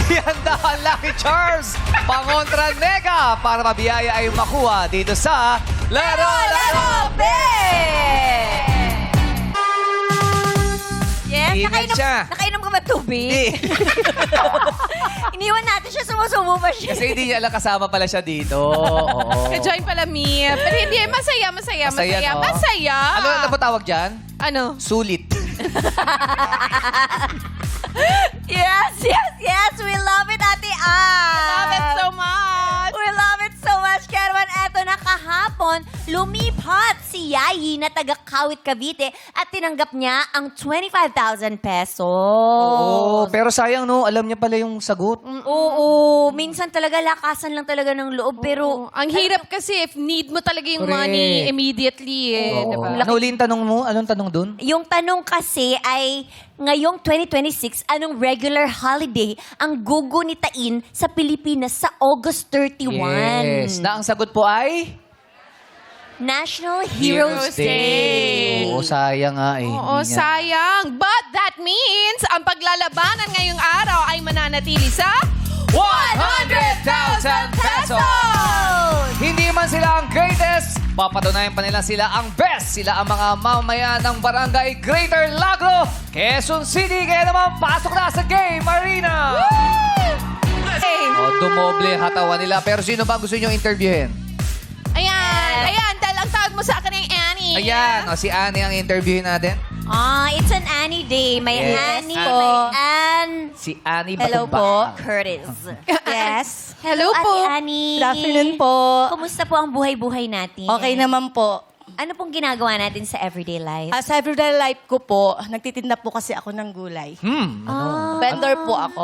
Ihanda ang Lucky Charms! Pangontra Nega para mabiyaya ay makuha dito sa Laro Laro Yes, Ingat siya. nakainom ka ba tubig? Hindi. Iniwan natin siya, sumusubo pa siya. Kasi hindi niya alam kasama pala siya dito. Oo. Ka-join pala, Mia. Pero hindi, masaya. Masaya, no? Masaya. Ano po tawag dyan? Ano? Sulit. Yes. We love it, Ate Ann. Love it so much. We love it so much. Kaya naman, eto na kahapon, lumipat si Yayi na taga Kawit, Cavite at tinanggap niya ang 25,000 pesos. Oo, pero sayang no, alam niya pala yung sagot. Oo, minsan talaga lakasan lang talaga ng loob, pero Ang hirap kasi if need mo talaga yung Correct. money immediately eh. Oo. Diba? Ano uli yung tanong mo? Anong tanong dun? yung tanong kasi ay, ngayong 2026, anong regular holiday ang gugunitain sa Pilipinas sa August 31? Yes. Na ang sagot po ay? National Heroes Day. Oo, sayang nga eh. Oo, Hindi niya- sayang. But that means ang paglalabanan ngayong araw ay mananatili sa 100,000 pesos! Hindi man sila ang greatest, papatunayan pa nila sila ang best. Sila ang mga mamamayan ng Barangay Greater Lagro, Quezon City. Kaya naman, pasok na sa Game Arena! Dumoble ang katawan nila. Pero sino ba gusto nyo interviewin? Ayan, dahil ang tawag mo sa akin ay Annie. Ayan, si Annie ang interviewin natin. It's an Annie Day. May Yes. Annie, Po. may Anne. Si Annie Hello po, Batumbang. Curtis. Yes. Hello po. Ate Annie. Good afternoon po. Kumusta po ang buhay-buhay natin? Okay naman po. Ano pong ginagawa natin sa everyday life? Sa everyday life ko po, nagtitinda po kasi ako ng gulay. Vendor po ako.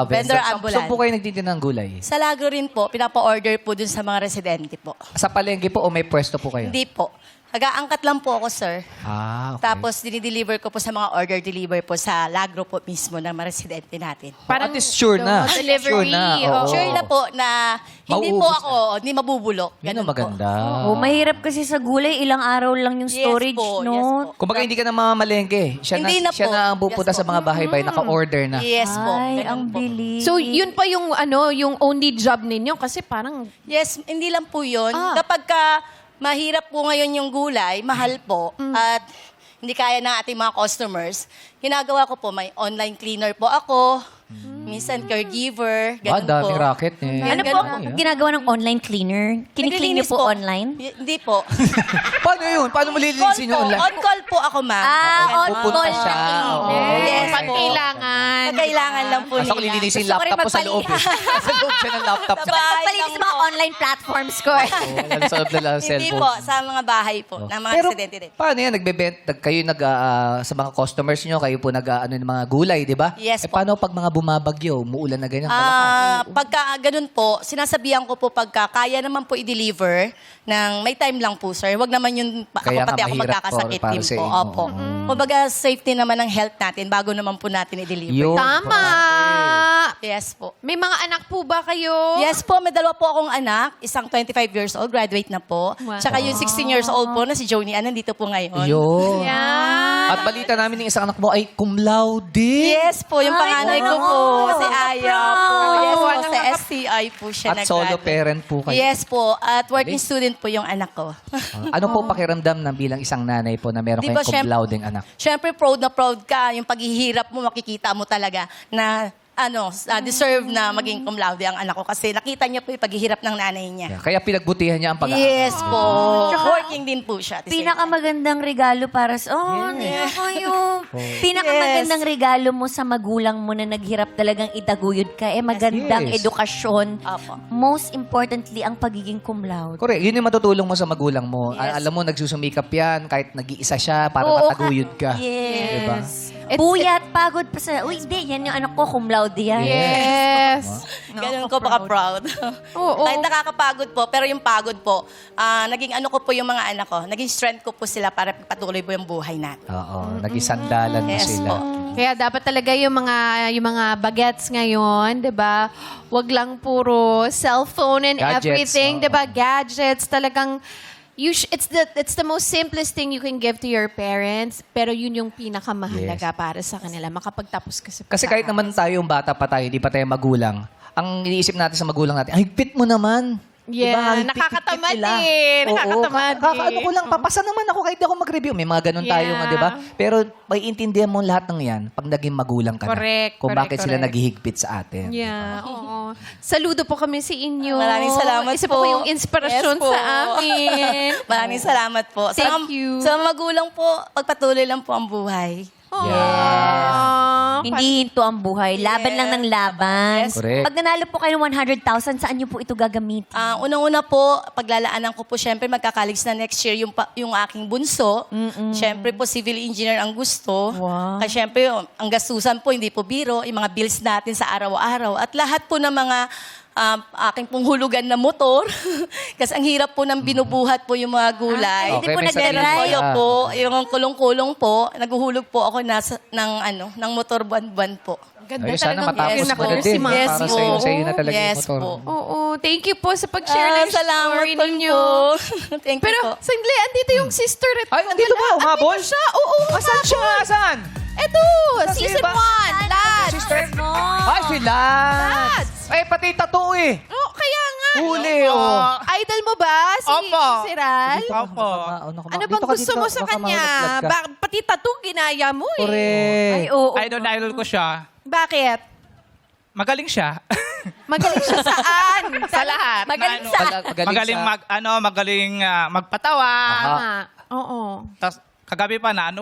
Vendor Saan ambulant. po kayo nagtitinda ng gulay? Sa Lagro rin po, pinapa-order po dun sa mga residente po. Sa palengke po o may pwesto po kayo? Hindi po. Nag-aangkat lang po ako, sir. Ah, okay. Tapos, dinideliver ko po sa mga order deliver po sa Lagro po mismo ng mga residente natin. At least sure na. Delivery. Sure na. Oo. Sure na po na hindi po Mauubos ako, hindi mabubulok. Yun Ganun ang maganda. Oh, mahirap kasi sa gulay, ilang araw lang yung Yes storage, po, no? yes po. Kumbaga hindi ka na mamamalengke. Siya Hindi na siya po. na ang pupunta Yes sa po. mga bahay-bahay, naka-order na. Yes po. Ay, ganun ang po. bilis. So, yun pa yung yung only job ninyo kasi parang Yes, hindi lang po yun. Kapag ka mahirap po ngayon yung gulay, mahal po, at hindi kaya ng ating mga customers, ginagawa ko po, may online cleaner po ako, minsan caregiver, Ah, ganun po. daming racket eh. ano po ang ginagawa ng online cleaner? Kiniklean niyo Naglilinis po online? Hindi po. Paano yun? Paano mo lilinisin yung online? On call po ako, ma'am. On Pupunta call siya. na Oo. cleaner. Yes pag po. kailangan. Pag kailangan lang po Basta ko nila. lilinisin Gusto ko rin laptop ko sa loob eh. Sa loob siya ng laptop. Sa So, bahay magpalinis lang sa mga po. online platforms ko. Oo, sa loob na lang ang Hindi cellphone. po, sa mga bahay po, ng mga Pero residente din. paano yan? Kayo sa mga customers nyo, kayo po ng mga gulay, di ba? Yes po. Paano pag mga bumabagyo, umuulan na ganyan? kalakas? Pagka ganun po, sinasabihan ko po pagka kaya naman po i-deliver ng may time lang po, sir. Huwag naman yung Kaya nga pati ako mahirap magkakasakit para din sa po. inyo. Opo. Kumbaga, safety naman ng health natin bago naman po natin i-deliver. Yun. Tama. Yes po. May mga anak po ba kayo? Yes po, may dalawa po akong anak. Isang 25 years old, graduate na po. Wow. Tsaka yung 16 years old po na si Joni Ann, nandito po ngayon. Yun. Yan. At balita namin yung isang anak mo ay cum laude. Yes po, yung Ay, panganay ko talaga? po, si Aya po. Yes po, Wala sa nga- STI po siya At solo nag-graduate. parent po kayo. Yes po, at working student po yung anak ko. Ano po pakiramdam ng bilang isang nanay po na meron Di kayong ba, cum laudeng anak? Siyempre, proud na proud ka. Yung paghihirap mo, makikita mo talaga na deserve na maging cum laude ang anak ko. Kasi nakita niya po yung paghihirap ng nanay niya. Yeah, kaya pinagbutihan niya ang pag-aaral. Yes po. Tsaka, Working din po siya. at the same time. Pinakamagandang regalo para sa... Pinakamagandang regalo mo sa magulang mo na naghirap talagang itaguyod ka, magandang Yes. edukasyon. Opo. Most importantly, ang pagiging cum laude. Correct. Yun yung matutulong mo sa magulang mo. Yes. Alam mo, nagsusumikap yan kahit nag-iisa siya para Oo, mataguyod ka. Yes. Diba? Puyat, pagod pa sa... Uy, hindi, yan yung anak ko, cum laude yan. Yes. Ganun ko baka-proud. Oo. Kahit nakakapagod po, pero yung pagod po, naging ano ko po yung mga anak ko, naging strength ko po sila para patuloy po yung buhay natin. Oo. Nag-isandalan mo Yes sila. po. Kaya dapat talaga yung mga bagets ngayon, 'di ba? Wag lang puro cellphone and Gadgets, everything, oo. 'di ba? Gadgets talagang It's the most simplest thing you can give to your parents, pero yun yung pinakamahalaga para sa kanila, makapagtapos ka sa Kasi kahit naman tayong bata pa tayo, hindi pa tayo magulang, ang iniisip natin sa magulang natin, ay, higpit mo naman. Yeah, Higpit nakakatamad nila. eh. Oo, Nakakatamad ano eh. ko lang, papasa naman ako kahit di ako mag-review. May mga ganun tayo nga, Yeah. di ba? Pero may intindihan mo lahat ng yan pag naging magulang ka Correct, na. Kung correct, bakit sila correct. naghihigpit sa atin. Yeah, oo. Saludo po kami sa inyo. Maraming salamat Isa po. po yung inspirasyon Yes po. sa amin. Maraming salamat po. Thank you. Sa magulang po, pagpatuloy lang po ang buhay. Aww. Hindi hinto ang buhay. Laban lang ng laban. Yes. Correct. Pag nanalo po kayo ng 100,000, saan niyo po ito gagamitin? Unang-una po, paglalaanan ko po, syempre magkakaligis na next year yung aking bunso. Syempre po, civil engineer ang gusto. Wow. Kaya syempre, ang gastusan po, hindi po biro, yung mga bills natin sa araw-araw. At lahat po ng mga aking pong hulugan na motor. Kasi ang hirap po ng binubuhat po yung mga gulay. Hindi po may sarili nag-drive. ka. Toyo po, yung kulong-kulong po, naguhulog po ako ng motor buwan-buwan po. Ganda Ay, sana talagang matapos yun mo ako na si din. Ma'am. Yes Para po. sa'yo na talaga Yes yung motor. po. Oo, thank you po sa pag-share ng Salamat story po ninyo. Thank you Pero, po. sandali, andito yung sister at Ay, nandito ba? Umabol? Andito siya, oo, Asan siya? Asan? Eto, Asan season siya ba? 1, lads. Sister? mo. Ay, sila! Lads. Ay, pati tattoo eh. Oh, kaya nga. Huli, oh. Idol mo ba? Si Ral? Opo. Ano bang gusto mo sa kanya? Pati tattoo ginaya mo eh. Correct. Ay, oo. Idol ko siya. Bakit? Magaling siya. Magaling siya saan? Sa lahat. Magaling Na, sa... Magaling sa- magaling magpatawa. Tama. Oo. Tapos kagabi pa na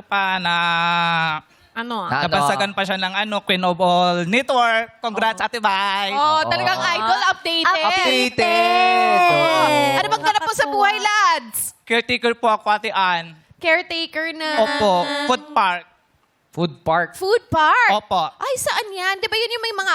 Ano? Na- nabansagan pa siya ng Queen of All Network. Congrats, Ate Bay. Oh, talagang idol updated. Updated. Oh. Ano bang ganap po sa buhay, lads? Caretaker po ako, Ate Ann. Caretaker na. Opo. Food Park. Food park. Food park. Opo. Ay, saan yan? Di ba yun yung may mga,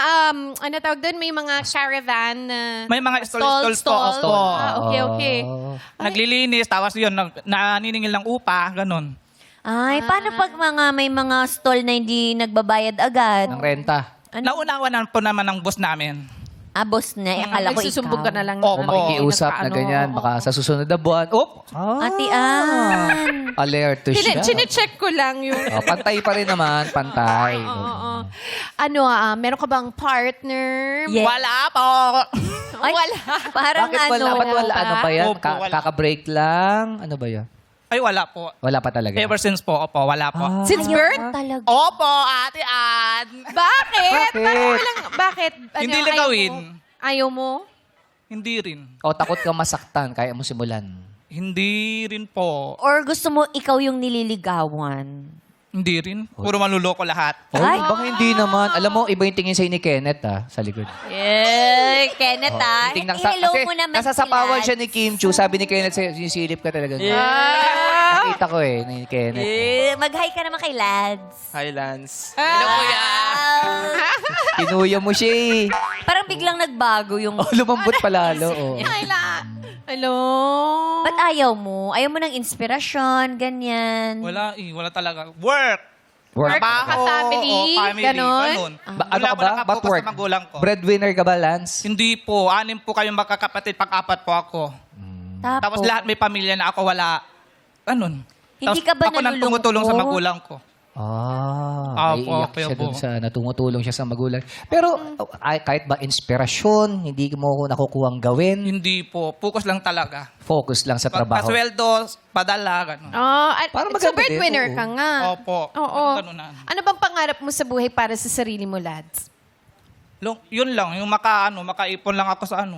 ano tawag doon? May mga caravan na... May mga stalls po. Opo. Ah, okay. Oh. Naglilinis, tapos yun, naniningil ng upa, ganun. Ay, paano pag may mga stall na hindi nagbabayad agad? Ng renta. Naunawanan po naman ng boss namin. Ah, boss na. Akala ko Nagsusumbong ikaw. ka na lang. Opo. Kung makikiusap na ganyan, baka sa susunod na buwan, Ate Ann. alert to siya. Chine-check ko lang yung... Oh, pantay pa rin naman, pantay. Oo. Ano, meron ka bang partner? Yes. Wala po. Ay, Wala. Parang Bakit wala? ano. Ba't wala? Ano ba yan? Opo, wala. Kaka-break lang? Ano ba yan? Ay, wala po. Wala pa talaga. Ever since po, opo, wala po. Since birth? Talaga. Opo, Ate Ann. Bakit? Bakit? Parang walang... Bakit? Hindi ayaw ligawin. mo? Ayaw mo? Hindi rin. O takot kang masaktan, kaya mo simulan. Hindi rin po. Or gusto mo ikaw yung nililigawan? Hindi rin. Puro manluloko lahat. Oh, Ay. baka hindi naman. Alam mo, iba yung tingin sa'yo ni Kenneth, sa likod. Eh, Kenneth, Tingnan I-hello kasi mo naman nasa sapawan sila. siya ni Kim Chu. Sabi ni Kenneth, sisilip ka talaga. Nakita ko ni Kenneth. Mag-hi ka naman kay Lads. Hi, Lance. Hello, kuya. Kinuya mo siya eh. Parang biglang nagbago yung... Oh, lumambot palalo. Oh. Hello? Ba't ayaw mo? Ayaw mo ng inspirasyon, ganyan. Wala Wala talaga. Work. Work. Trabaho. Family, Family. ganon? Ano Wala ka po ba? nakapokus Ba't work? sa magulang ko. Breadwinner ka ba, Lance? Hindi po. 6 po kayong magkakapatid. Pang-4 po ako. Tapos lahat may pamilya na ako wala. Ganun. Hindi Tapos ka ba ako nang nalulungkot? tumutulong sa magulang ko. Naiiyak siya dun sa natumutulong siya sa magulang. Pero kahit ba inspirasyon, hindi mo ko nakukuhang gawin, Hindi po. Focus lang talaga. focus lang sa trabaho. Pagkasweldo, padala, gano'n. Parang So, maganda din, breadwinner oo. ka nga. Opo. Oo. Ganun na. Ano bang pangarap mo sa buhay para sa sarili mo, lads? Yun lang. Yung makaipon lang ako sa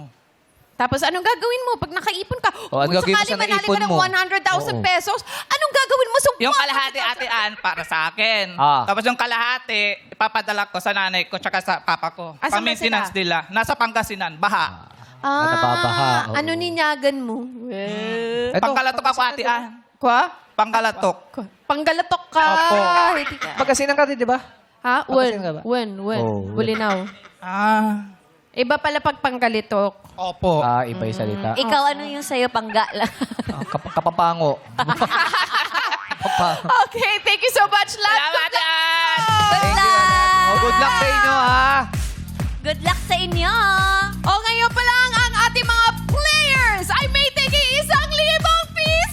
Tapos anong gagawin mo pag nakaipon ka? O, anong gagawin mo sa manali naipon ka ng mo? 100,000 Oo. pesos, anong gagawin mo sa Yung kalahati, Ate Ann, para sa akin. Ah. Tapos yung kalahati, ipapadala ko sa nanay ko tsaka sa papa ko. Asan ba Pang-maintenance sila? nila. Nasa Pangasinan, baha. nababaha, oo. Ano ninyagan mo? Ito, Pangkalatok ako, Ate Ann. Kwa? Pangkalatok. Panggalatok ka. Opo. Hindi ka. Magkasinan ka din, di ba? Ha? Pagkasinan ka ba? When? Oh, Bulinaw. Iba pala pag panggalitok. Opo. Iba yung salita. Ikaw, ano yung sa'yo, panggala? Kapapango. Okay, thank you so much, lads. Salamat, Good luck! Good luck! Good luck sa inyo, ha? Good luck sa inyo! O ngayon pa lang ang ating mga players ay may tigi 1,000 piso!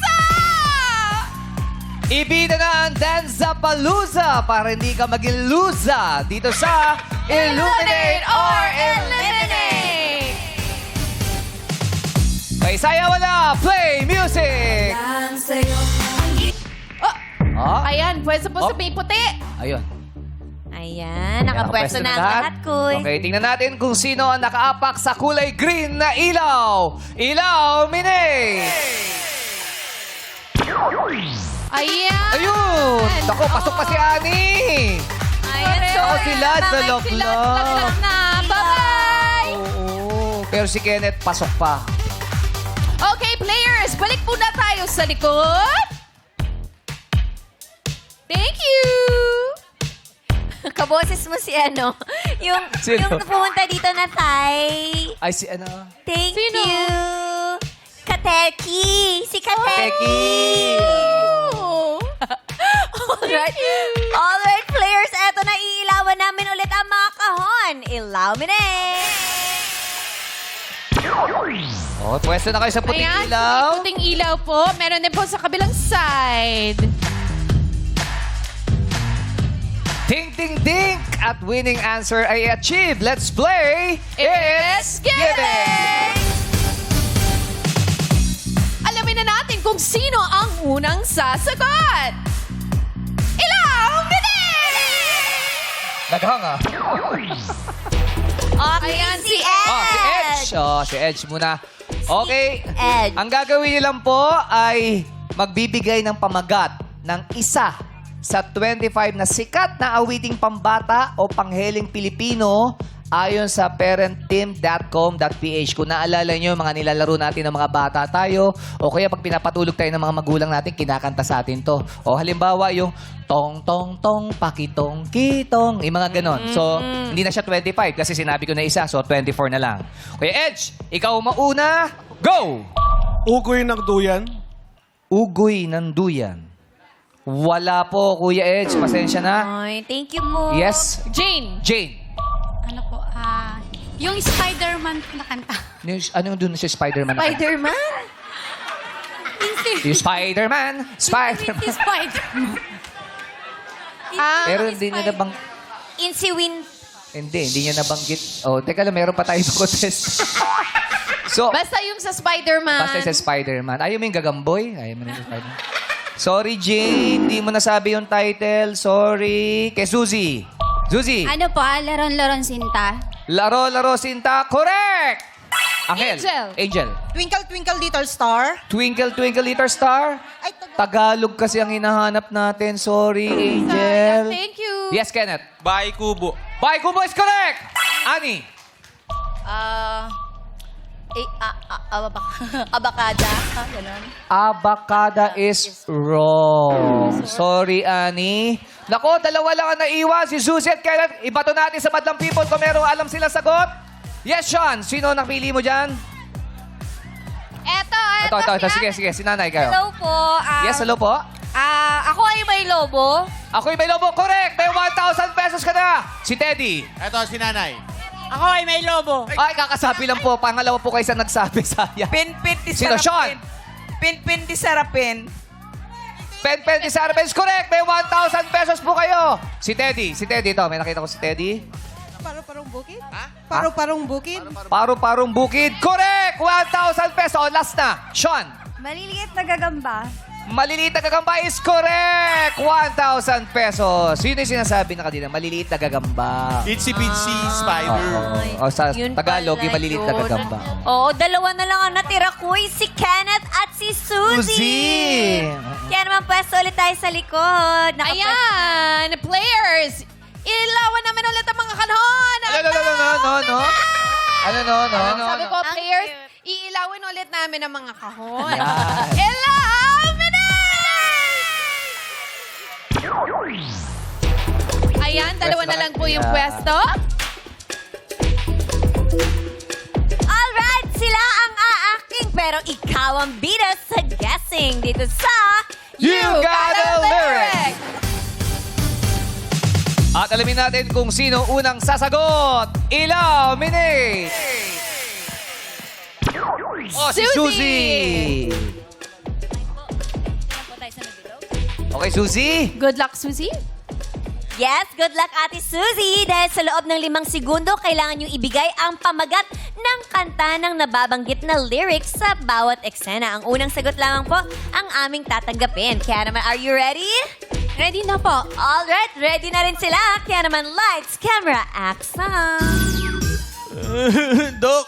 Ibida na ang Danzapalooza para hindi ka maging loser dito sa Illuminate or Eliminate! May sayaw na! Play music! Ah, Ayan, pwede po sa Oh. may puti. ayun. Ayan, nakapwesto na ang lahat, Kuy. Okay, tingnan natin kung sino ang nakaapak sa kulay green na ilaw. Ilaw, Mine! Ayan! Ayun! Ako, pasok pa si Ani! Ayan, Ako si Lad sa Bakit loob sila lang. na? Bye-bye! Oo, pero si Kenneth pasok pa. Okay, players, balik muna tayo sa likod. Thank you! Kaboses mo si ano, yung Sino? pumunta dito na Tay. Ay, si ano? Thank Sino? you. Kateki. Si Kateki. Teki! Oh. Alright. Alright, players. Eto na, iilawan namin ulit ang mga kahon. Illuminate. Oh, pwesto na kayo sa puting Ayan, ilaw. may puting ilaw po. Meron din po sa kabilang side. Ding, ding, ding! At winning answer ay achieved. Let's play! It's Giving! Alamin na natin kung sino ang unang sasagot. Illuminate! Naghanga. Okay, Ayan, si si Ed. Oh, si Edge. Oh, si Edge muna. Okay. Edge. Ang gagawin niyo lang po ay magbibigay ng pamagat ng isa sa 25 na sikat na awiting pambata o pangheling Pilipino ayon sa parentteam.com.ph. Kung naalala nyo, mga nilalaro natin ng mga bata tayo o kaya pag pinapatulog tayo ng mga magulang natin, kinakanta sa atin to. O halimbawa yung tong tong tong pakitong kitong, yung mga ganon. So, hindi na siya 25 kasi sinabi ko na isa, so 24 na lang. Kuya Edge, ikaw mauna. Go! Ugoy ng duyan. Ugoy ng duyan. Wala po, Kuya Edge. Pasensya na. Ay, thank you po. Yes, Jane. Jane. Ano po, yung Spider-Man na kanta. Ano dun si Spider-Man? Spider-Man? Yung Spider-Man. Spider-Man. Si Spider-Man. Pero hindi niya nabang... Insi Win. Hindi niya nabanggit. Oh, teka lang, meron pa tayo contest. So, Basta yung sa Spider-Man. basta sa Spider-Man. Ayaw mo yung gagamboy? Ayaw mo na yung Spider-Man. Sorry, Jane. Hindi mo nasabi yung title. Sorry. Kay Suzy. Suzy. Ano po, laron-laron sinta. Laro, Sinta. Correct! Angel. Angel. Twinkle, twinkle, little star. Twinkle, twinkle, little star. Ay, Tagalog kasi ang hinahanap natin. Sorry, Angel. Thank you. Yes, Kenneth. Bay Kubo. Bye, Kubo is correct! Ani. Abakada. Ganon. Abacada is wrong. Sorry, Ani. Nako, dalawa lang ang naiwan. Si Suzy at Kenneth. Ibato natin sa Madlang People kung meron alam sila sagot. Yes, Sean. Sino napili mo dyan? Eto. Ito. Sige. Si nanay kayo. Hello po. Yes, hello po. Ako ay may lobo. Ako'y may lobo. Correct. May 1,000 pesos ka na. Si Teddy. Ito, si nanay. Ako ay may lobo. Ay, kakasabi lang po. Pangalawa po kayo sa nagsabi. Sayang. Pinpin di Sino, Sean? Pinpin di sarapin. Pen di Sarabes. Correct. May 1,000 pesos po kayo. Si Teddy. Ito. May nakita ko si Teddy. Paru-parong bukid? Paru-parong bukid? Paru-parong bukid. Correct! 1,000 pesos. O, last na. Sean. Maliliit na gagamba. Maliliit na gagamba is correct! 1,000 pesos. Yun yung sinasabi na kanina. Maliliit na gagamba. Itsy Bitsy Spider. O, sa Yun Tagalog, pala yung maliliit na yun. gagamba. Oo, dalawa na lang ang natira, Kuy. Si Kenneth at si Suzy. Suzy! Kaya naman pwesto ulit tayo sa likod. Ayan, players. Ilawan namin ulit ang mga kanhon. Ano? Sabi ko, players, iilawin ulit namin ang mga kahon. Yan. Ayan, dalawa na lang po yung pwesto. Alright, sila ang aaking pero ikaw ang bida sa guessing dito sa You Got a Lyric! At alamin natin kung sino unang sasagot. Illuminate! Oh, si Suzy! Suzy! Okay, Suzy. Good luck, Susie. Yes, good luck Ate Suzy. Dahil sa loob ng 5 segundo, kailangan nyo ibigay ang pamagat ng kanta ng nababanggit na lyrics sa bawat eksena. Ang unang sagot lamang po ang aming tatanggapin. Kaya naman, are you ready? Ready na po. Alright, ready na rin sila. Kaya naman, lights, camera, action! Dok,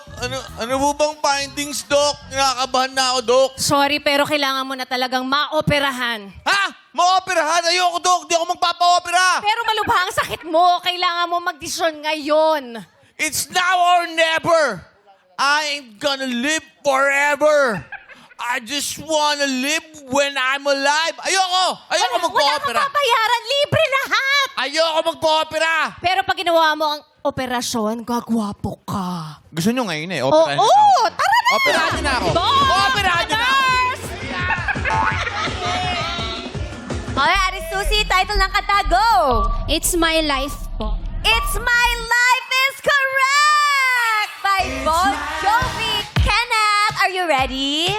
ano po bang findings, Dok? Nakakabahan na ako, Dok. Sorry, pero kailangan mo na talagang maoperahan. Ha? Maoperahan? Ayoko, Dok. Di ako magpapa-opera. Pero malubha ang sakit mo. Kailangan mo magdesisyon ngayon. It's now or never. I ain't gonna live forever. I just wanna live when I'm alive. Ayoko! Ayoko Wala kang magpa-opera. babayaran. Libre lahat. Ayoko magpa-opera. Pero pag ginawa mo ang operasyon, gagwapo ka. Gusto nyo ngayon eh. Oo, Operahan niyo na ako. tara na! Operahan niyo na ako. Operahan niyo na ako. Okay, Ate Suzy, title ng kanta, go! It's My Life po. It's My Life is correct! By Bon Jovi. Kenneth, are you ready?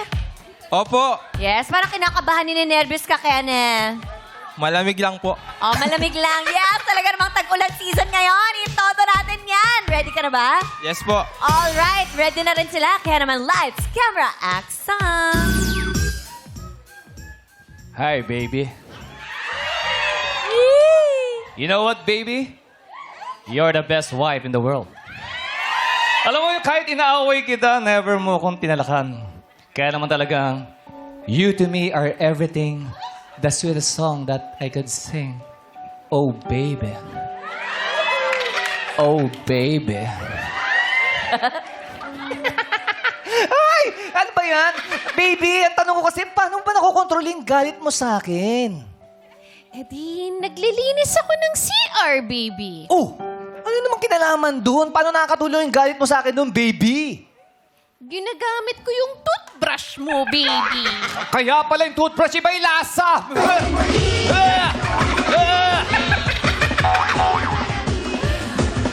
Opo, Yes, parang kinakabahan nervous ka, Kenneth. malamig lang po. Oh, malamig lang. Yes, talaga namang tag-ulan season ngayon. Itodo natin yan. Ready ka na ba? Yes po. Alright, ready na rin sila. Kaya naman, lights, camera, action! Hi, baby. You know what, baby? You're the best wife in the world. Alam mo, kahit inaaway kita, never mo akong tinalakan. Kaya naman talagang, you to me are everything, the sweetest song that I could sing. Oh, baby. Oh, baby. Ay! Ano ba yan? Baby, ang tanong ko kasi, paano ba nakokontrol yung galit mo sa akin? Eh di, naglilinis ako ng CR, baby. Oh! Ano namang kinalaman doon? Paano nakakatulong yung galit mo sa akin doon, baby? Ginagamit ko yung toothbrush mo, baby. Kaya pala yung toothbrush iba yung lasa!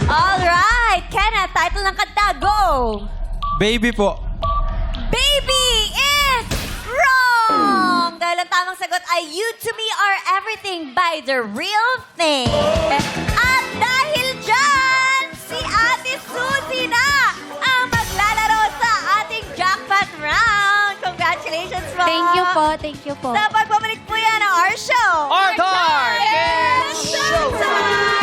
Alright, Kenneth, title ng kanta, go! Baby po. Baby is wrong! Dahil ang tamang sagot ay You to Me Are Everything by The Real Thing. At dahil dyan, si Ate Suzy na ang maglalaro sa ating jackpot round. Congratulations po! Thank you po, thank you po. Sa pagbabalik po yan ng our show. Our Tar! It's showtime!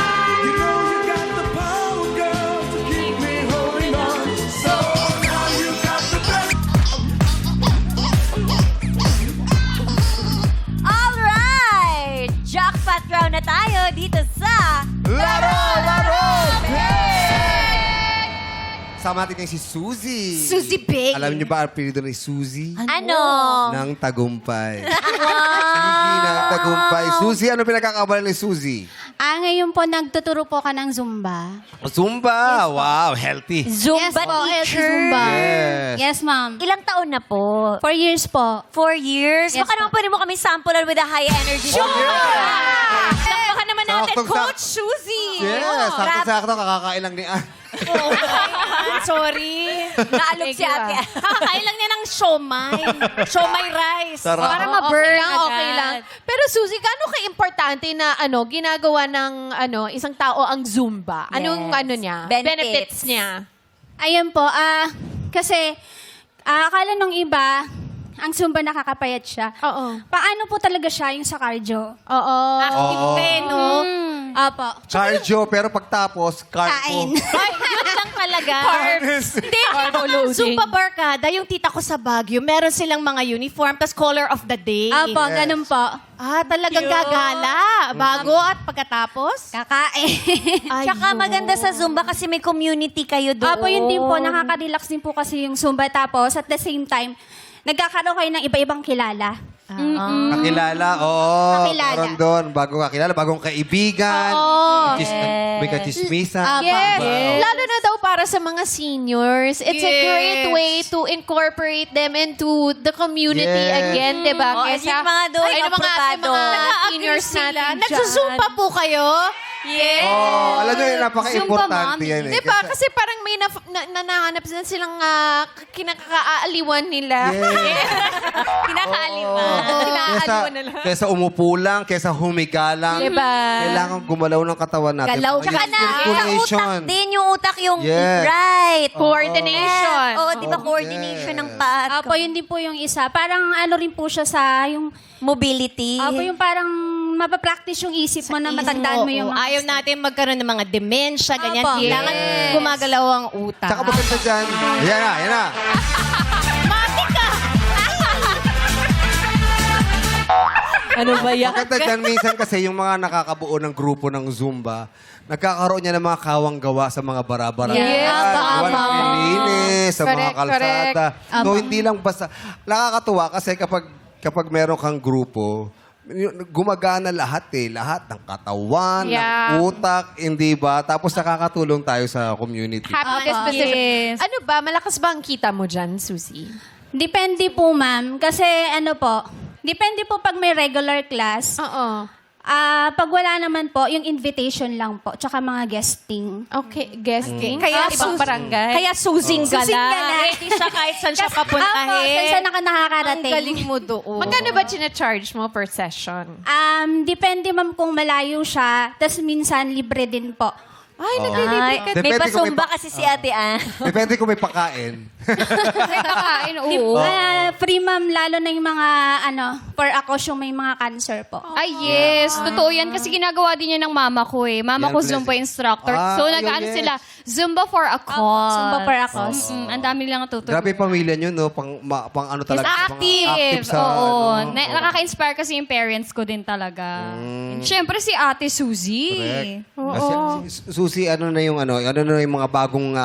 Alright! Jackpot round na tayo dito sa Laro! Sama natin ngayon si Suzy. Suzy Big. Alam niyo ba ang apelido ni Suzy? Ano? Ng tagumpay. Suzy ng tagumpay. Suzy, ano pinagkakabalan ni Suzy? Ngayon po, nagtuturo po ka ng Zumba. Zumba! Wow, healthy. Zumba yes po, teacher. Zumba. Yes. Yes, ma'am. Ilang taon na po? 4 years po. 4 years? Yes Baka naman po. pwede mo kami samplean with a high energy. Sure! Baka naman natin, Saktong- Coach Suzy. Yes, sakto-sakto, kakakain lang ni Sorry. Naalok si ate. Kakain lang niya ng siomay. Siomay rice. Sarap. Para Oo, ma-burn okay lang, lang, okay lang. Pero Suzy, gaano ka-importante na ginagawa ng isang tao ang Zumba? Anong Yes. niya? Benefits. niya? Ayun po, kasi akala nung iba, ang Zumba nakakapayat siya. Oo. Paano po talaga siya yung sa cardio? Oo. Active Oo. din, no? Apo. Cardio, pero pagtapos, Kain. Ay, yun lang talaga. Hindi, Carbo loading. Zumba Barkada, yung tita ko sa Baguio, meron silang mga uniform, tas color of the day. Apo, Yes. ganun po. Talagang gagala. Bago at pagkatapos? Kakain. Tsaka maganda sa Zumba kasi may community kayo doon. Apo, yun din po, nakaka-relax din po kasi yung Zumba. Tapos, at the same time, nagkakaroon kayo ng iba-ibang kilala. Kakilala, oo. Kakilala. Meron doon, bagong kakilala, bagong kaibigan. Oo. May kachismisa. Yes. Wow. Lalo na daw para sa mga seniors. It's a great Yes. way to incorporate them into the community Yes. again, di ba? Oh, Kesa, yung mga doon, ay, yung mga aprobado. seniors Nag-a-agree natin sila. dyan. Nagsusumpa po kayo? Yes. Oh, alam nyo, napaka-importante Zumba yan eh. Di ba? Kasi parang may nanahanap na silang kinakaaliwan nila. Yes. Kinakaaliwan. Kinakaaliwan nila. Kesa umupo lang, kesa humiga lang. Diba? Kailangan gumalaw ng katawan natin. Galaw. Ayun, Tsaka na, sa circulation. utak din, yung utak yung Yes. right. Coordination. Oo, di ba coordination ng paa? Apo, yun din po yung isa. Parang ano rin po siya sa yung... Mobility. Apo, yung parang mapapractice yung isip mo na matandaan mo yung... Ayaw natin magkaroon ng mga dementia, ganyan. Opo. Kailangan gumagalaw ang utak. Tsaka maganda dyan. Yan na, yan na. Ano ba yan? Maganda dyan, minsan kasi yung mga nakakabuo ng grupo ng Zumba, nagkakaroon niya ng mga kawang gawa sa mga bara-bara. Yes. Gawa ng nilinis, sa mga Correct, kalsada. correct. So, hindi lang basta... Nakakatuwa kasi kapag meron kang grupo, gumagana lahat eh. Lahat ng katawan, Yeah. ng utak, hindi ba? Tapos nakakatulong tayo sa community. Happy Opo. disposition. Ano ba? Malakas ba ang kita mo dyan, Susie? Depende po, ma'am. Kasi ano po, depende po pag may regular class. Oo. Pag wala naman po, yung invitation lang po. Tsaka mga guesting. Okay, guesting. Kaya ibang barangay. Kaya susing Susing gala. gala. Ready siya kahit saan siya Apo, papuntahin. saan ka Ang nakakarating. galing mo doon. Magkano ba charge mo per session? Depende ma'am kung malayo siya. Tapos minsan libre din po. Ay, Ay, naglilibre ka. may Depende kung may pasumba kasi si Ate Ann. Depende kung may pakain. May kakain, oo. Free ma'am, lalo na yung mga for a cause yung may mga cancer po. Ay, yes. Totoo yan. Kasi ginagawa din yan ng mama ko eh. Mama Yan, ko blessing. Zumba instructor. Ah, So, ayun, nag-ano yes. sila, Zumba for a cause. Zumba for a cause. Ang dami lang tuturo. Grabe yung pamilya nyo, no? Pang ano Yes, talaga. mga active. sa... Oo. ano, Nakaka-inspire kasi yung parents ko din talaga. And syempre si Ate Suzy. Correct. Kasi, Susi, ano na yung mga bagong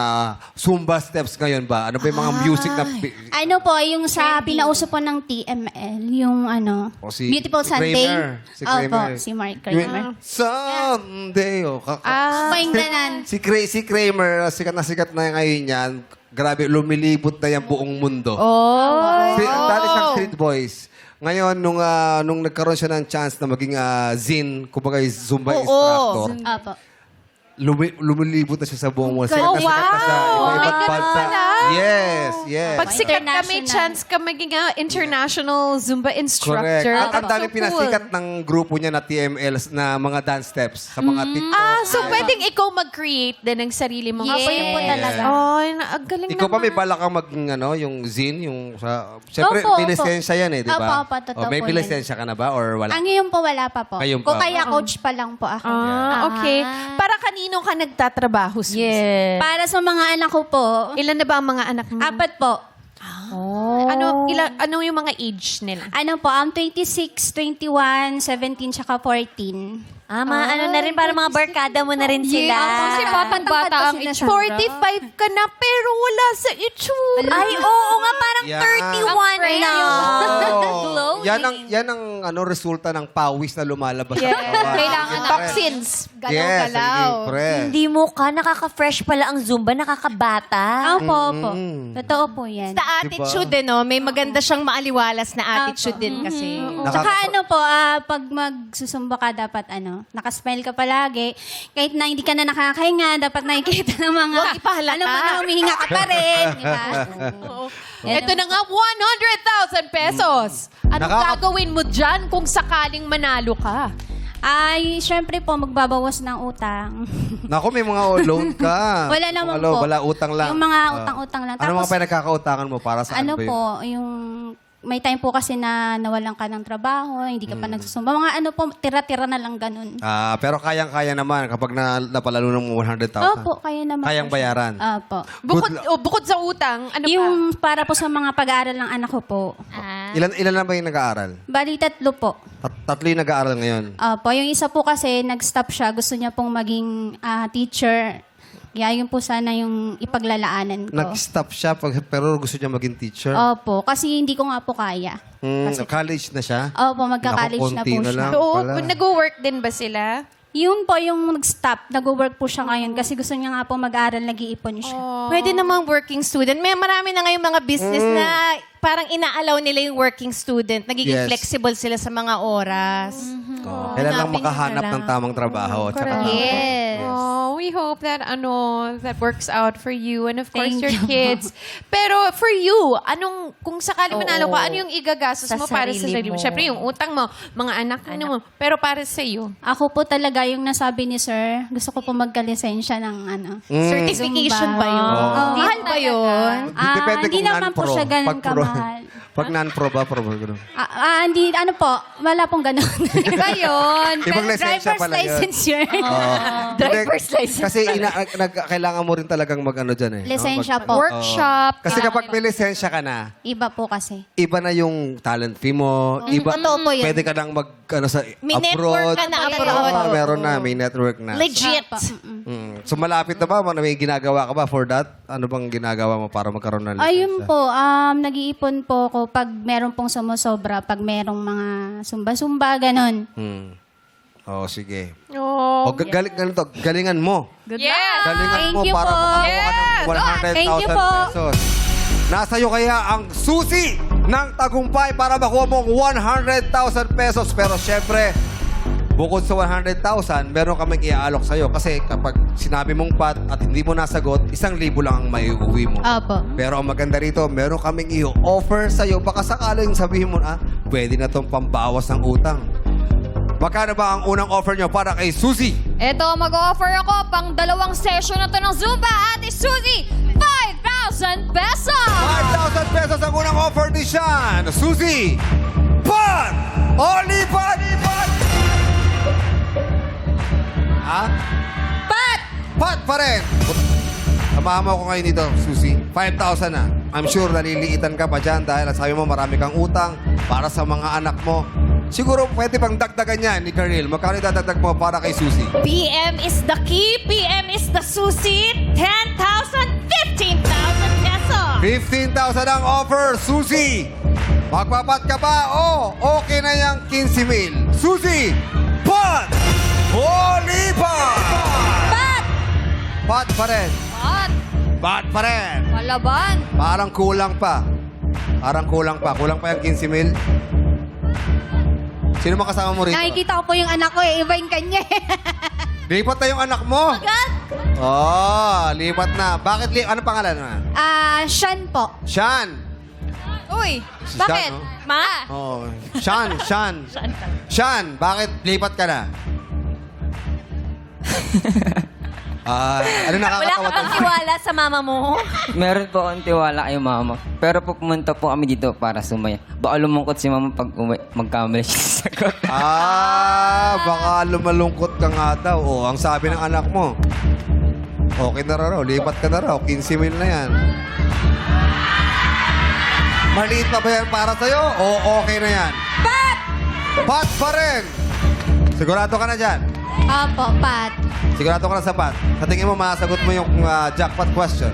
Zumba steps ngayon ba? Ano ba yung mga music na... Ano po, yung sa pinauso po ng TML, yung O, si Beautiful Sunday. Kramer. Si Opo, Kramer. si Mark Kramer. Someday. Oh, Paingganan. si Kramer, sikat na ngayon yan. Grabe, lumilibot na yan buong mundo. Dati siyang Street Boys. Ngayon, nung nagkaroon siya ng chance na maging kumbaga Zumba instructor, Opo. lumilibot na siya sa buong mundo. Sikat na sikat na sa iba-ibang bansa. Yes, yes. Pag sikat ka, may International. chance ka maging international Zumba Correct. instructor. At ang dami So cool. pinasikat ng grupo niya na TML na mga dance steps sa mga TikTok. So pwedeng ikaw mag-create din ng sarili mong Opo, yun po talaga. Oh, ang galing Ikaw pa naman. may balak kang yung zine, yung sa... Siyempre, Opo, may opo. lisensya yan eh, di ba? Opo, totoo May po yan. lisensya ka na ba or wala? Ang ngayon po wala pa po. Ngayon Kung pa. kaya coach pa lang po ako. Okay. Para kanino ka nagtatrabaho, Susie? Yes. Para sa mga anak ko po, Ilan na ba ang mga anak mo? 4 po. Ano yung mga age nila? Ano po, 26, 21, 17, tsaka 14. Ano na rin, para mga barkada mo na rin sila. Kasi batang-bata ang Sila itsura. 45 ka na pero wala sa itsura. Ay, oo nga, parang Yan. 31 na. Oh, yan ang resulta ng pawis na lumalabas sa katawan. Kailangan Siyempre. Toxins. Yes, siyempre. Hindi mo ka, nakaka-fresh pala ang Zumba, nakakabata. Opo, opo. Totoo po yan. Sa attitude, no? May maganda siyang maaliwalas na attitude din kasi. Tsaka ano po, pag magsusumba ka, dapat nakasmile ka palagi. Kahit na hindi ka na nakakahinga, dapat nakikita ng mga... Huwag ipahalata. Alam mo na, humihinga ka pa rin. Di ba? Ito na nga, 100,000 pesos. Anong gagawin mo dyan kung sakaling manalo ka? Ay, syempre po, magbabawas ng utang. Naku, may mga loan ka. Wala naman Kung po. Wala, utang lang. Yung mga utang-utang lang. Ano mga pinagkakautangan mo para saan Ano ba yun? po, yung may time po kasi na nawalan ka ng trabaho, hindi ka pa nagsusumba. Mga tira-tira na lang ganun. Pero kayang-kaya naman kapag napalalo ng 100,000. Opo, kaya naman Kayang po siya. bayaran. Opo. Bukod sa utang, ano pa? Yung para po sa mga pag-aaral ng anak ko po. Ilan na ba yung nag-aaral? Bali, 3 po. Tatlo yung nag-aaral ngayon. Opo, yung isa po kasi nag-stop siya. Gusto niya pong maging teacher. Kaya yun po sana yung ipaglalaanan ko. Nag-stop siya pero gusto niya maging teacher. Opo, kasi hindi ko nga po kaya. College na siya? Opo, magka-college na po Naku, konti na siya. lang. So, pala. nag-work din ba sila? Yun po yung nag-stop. Nag-work po siya ngayon kasi gusto niya nga po mag-aaral, nag-iipon siya. Pwede namang working student. May marami na ngayong mga business na parang inaalaw nila yung working student. Nagiging Yes. flexible sila sa mga oras. Kailan lang Hanapin makahanap ka ng lang. tamang trabaho. At saka Correct. Yes. Oh, we hope that that works out for you and of course Thank your you. kids. Pero for you, kung sakali manalo ka, ano yung igagastos Sa mo para sa sarili sarili mo? mo. Siyempre yung utang mo, mga anak mo, pero para sa iyo. Ako po talaga yung nasabi ni Sir, gusto ko po magka-lisensya ng Certification Zumba. ba yun? Oo. Mahal ba yun? Depende Hindi kung naman po non-pro. siya ganun Pag pro- kamahal. Pag non-pro ba, pro ba? Ganun. Hindi, ano po, wala pong ganun. Iba yun. Ibang Pero lisensya driver's pala yun. license yun. Driver's license. Kasi kailangan mo rin talagang mag-ano dyan eh. Lisensya Mag- po. Workshop. Kasi kapag may lisensya ka na, Iba po kasi. iba na yung talent fee mo. Iba, Totoo po yun. pwede ka nang sa May network abroad. ka na abroad. Oo, meron na, may network na. Legit. So malapit na ba? May ginagawa ka ba for that? Ano bang ginagawa mo para magkaroon ng lisensya? Ayun po, nag-iipon po ako pag meron pong sumusobra, pag merong mga sumba-sumba, ganun. Oh, sige. Oh, Ganito, galingan mo. yes! Galingan Thank mo you para po. makakuha ng Thank you 100,000 po. pesos. Nasa iyo kaya ang susi ng tagumpay para makuha mong 100,000 pesos. Pero syempre, bukod sa 100,000, meron kaming iaalok sa'yo. Kasi kapag sinabi mong pat at hindi mo nasagot, 1,000 lang ang maiuwi mo. Opo. Pero ang maganda rito, meron kaming i-offer sa'yo. Baka sakaling sabihin mo na, pwede na itong pambawas ng utang. Magkano ba ang unang offer nyo para kay Suzy? Ito, mag-offer ako pang 2 session na to ng Zumba. Ate Suzy, 5,000 pesos! 5,000 pesos ang unang offer ni Sean. Suzy, pat! Only pat! Ha? Pat! Pat pa rin! Samahan mo ako ngayon dito, Suzy. 5,000 na. I'm sure naliliitan ka pa dyan dahil sabi mo marami kang utang para sa mga anak mo. Siguro pwede pang dagdagan yan ni Karil. Magkano idadagdag mo para kay Suzy? PM is the key. PM is the Suzy. 10,000, 15,000 pesos. 15,000 ang offer, Suzy! Magpapat ka ba? Okay na yung 15,000. Suzy! Pat! Holy pat! Pat! Pat pa rin. Pat! Pat pa rin. Palaban. Parang kulang pa. Kulang pa yung 15,000. Sino mo kasama mo rito? Nakikita ko po yung anak ko eh. Iba yung kanya eh. Lipat na yung anak mo. Lipat na. Bakit? Ano pangalan mo? Sean po. Sean. Uy, Si bakit? Sean, no? Ma? Sean, bakit lipat ka na? Ano Wala nakakatawa ka bang tiwala sa mama mo? Meron po akong tiwala kay mama. Pero po pumunta po kami dito para sumaya. Baka lumungkot si mama pag magkamali siya sa sagot. Baka lumalungkot ka nga daw. Ang sabi ng anak mo. Okay na raw, lipat ka na raw. 15,000 na yan. Maliit pa ba yan para sa'yo? O okay na yan? Pat! Pat pa rin! Sigurado ka na dyan? Opo, Pat. Sigurado ka na sa pat? Sa tingin mo, masagot mo yung jackpot question?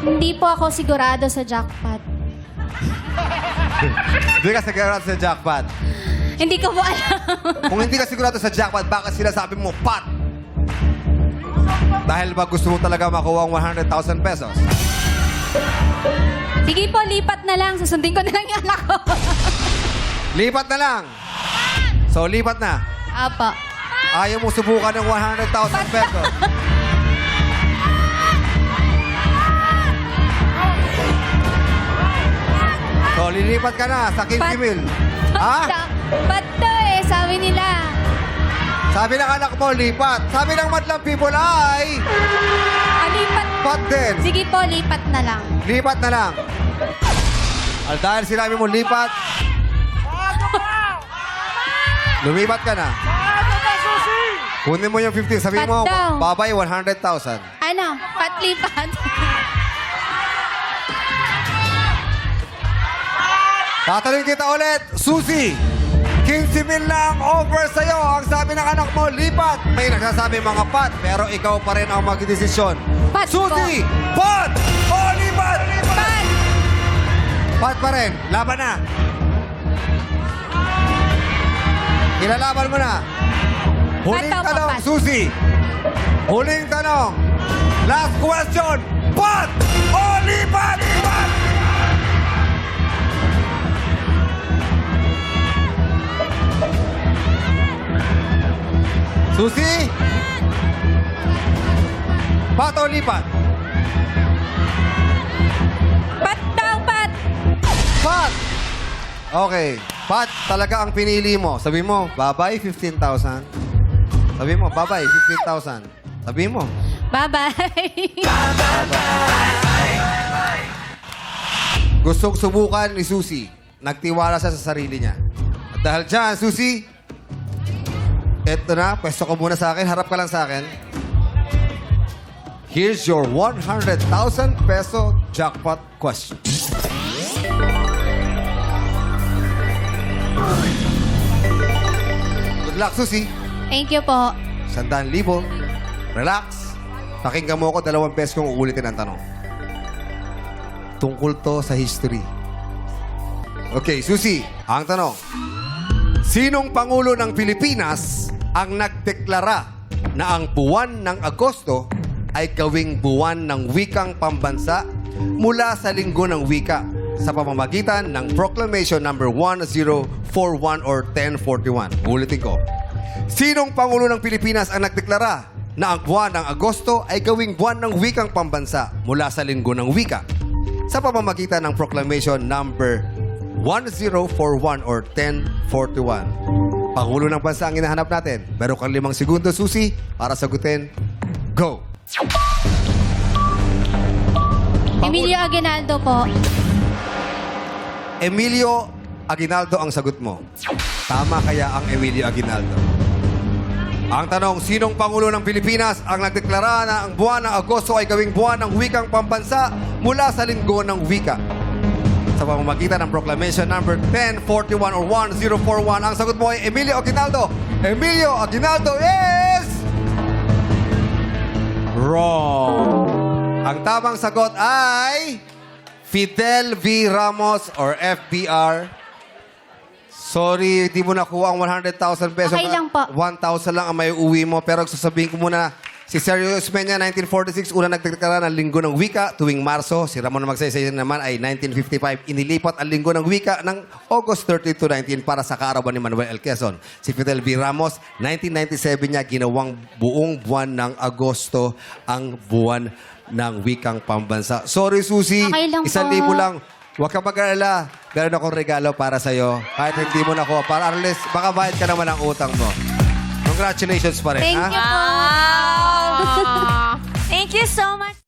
Hindi po ako sigurado sa jackpot. Hindi ka sigurado sa jackpot. Hindi ko po alam. Kung hindi ka sigurado sa jackpot, bakit sila sabi mo, pat? Dahil ba gusto mo talaga makuha ang 100,000 pesos? Sige po, lipat na lang. Susundin ko na lang yung anak ko. Lipat na lang. So, lipat na. Opo. Ayaw mo subukan ng 100,000 pesos. So, lilipat ka na sa 15,000. Ha? Pat to eh, sabi nila. Sabi ng anak mo, lipat. Sabi ng madlang people ay... Lipat. Pat din. Sige po, lipat na lang. Lipat na lang. Dahil sinabi mo, lipat. Lumipat ka na. Kunin mo yung 15. Sabihin mo, Pat daw. babay 100,000. Ano? Pat lipat. Tatanungin kita ulit, Suzy. 15,000 lang offer sa'yo. Ang sabi ng anak mo, lipat. May nagsasabi mga pat, pero ikaw pa rin ang magdesisyon. Pat Suzy! Pat! O, lipat! Pat! Pat pa rin. Laban na. Ilalaban mo na. Huling Pat daw po, tanong, pat. Suzy. Huling tanong. Last question. Pat! O, lipat! Lipat! Susi? Pat o lipat? Pat daw, Pat! Pat! Okay. Pat, talaga ang pinili mo. Sabi mo, bye-bye, 15,000. Sabi mo, bye-bye, 15,000. Sabi mo. Bye-bye. Gustong subukan ni Susi. Nagtiwala siya sa sarili niya. At dahil dyan, Susi, eto na, pwesto ko muna sa akin. Harap ka lang sa akin. Here's your 100,000 peso jackpot question. Good luck, Susi. Thank you po. 100,000. Relax. Pakinggan mo ako, 2 pesos kong uulitin ang tanong. Tungkol to sa history. Okay, Susi, ang tanong. Sinong Pangulo ng Pilipinas ang nagdeklara na ang buwan ng Agosto ay gawing buwan ng wikang pambansa mula sa Linggo ng Wika sa pamamagitan ng Proclamation number 1041 or 1041? Ulitin ko. Sinong Pangulo ng Pilipinas ang nagdeklara na ang buwan ng Agosto ay gawing buwan ng wikang pambansa mula sa Linggo ng Wika sa pamamagitan ng Proclamation number 1041 or 1041? Pangulo ng bansa ang hinahanap natin. Meron kang 5 segundo, Susi, para sagutin. Go! Emilio Aguinaldo po. Emilio Aguinaldo ang sagot mo. Tama kaya ang Emilio Aguinaldo? Ang tanong, sinong Pangulo ng Pilipinas ang nagdeklara na ang buwan ng Agosto ay gawing buwan ng wikang pambansa mula sa Linggo ng Wika sa pamamagitan ng Proclamation number 1041 or 1041? Ang sagot mo ay Emilio Aguinaldo. Emilio Aguinaldo is... wrong. Ang tamang sagot ay Fidel V. Ramos or FBR. Sorry, di mo nakuha ang 100,000 pesos. Okay lang po. 1,000 lang ang may uwi mo. Pero sasabihin ko muna, si Sergio Osmeña, 1946, una nagdeklara ng Linggo ng Wika tuwing Marso. Si Ramon Magsaysay naman ay 1955. Inilipat ang Linggo ng Wika ng August 30 to 19 para sa kaarawan ni Manuel L. Quezon. Si Fidel V. Ramos, 1997 niya ginawang buong buwan ng Agosto ang buwan ng wikang pambansa. Sorry, Susi. Okay lang 1,000 po. lang. Huwag ka mag-alala. Meron akong regalo para sa'yo. Kahit hindi mo nakuha. Para unless, baka bayad ka naman ang utang mo. Congratulations pa rin, Thank ha? you po. Thank you so much.